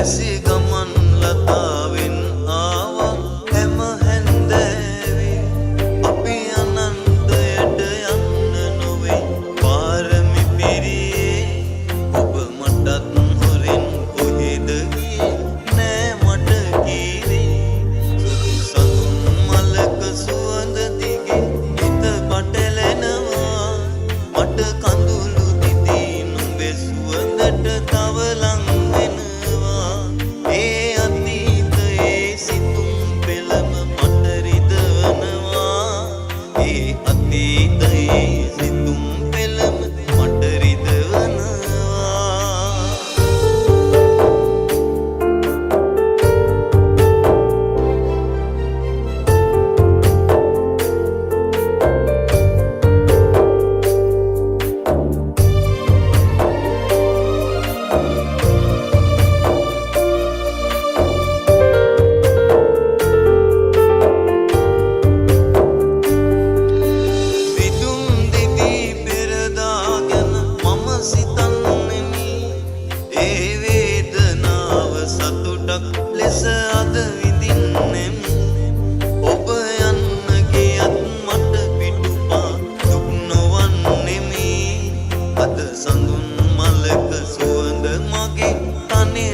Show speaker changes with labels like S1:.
S1: වැසි ගමන් ලතාවෙන් ආවා හැම හැන්දෑවේ අපි අනන්තයට යන්න නොවේ පාරමි පිරියේ ඔබ මටත් හොරෙන් කොහෙද ගියේ නෑ මට කීවේ සුදු සඳුන් මලක සුවඳ දිගේ හිත පටලැනවා මට කඳුළු දිදී නුඹේ සුවඳට තව ලං වෙනවා ඒ අතීතයේ සිතුම් පෙළම මට රිදවනවා ඒ අතීතයේ සිතුම් පෙළම මට රිදවනවා විදුම් දිවි පෙරදාගෙන මම සිතන්නෙමි ඒ වේදනාව සතුටක් ලෙස අද විඳින්නෙමි ඔබ යන්න ගියත් මට පිටුපා දුක් නොවන්නෙමි අද සඳුන් මලක සුවඳ මගේ තනි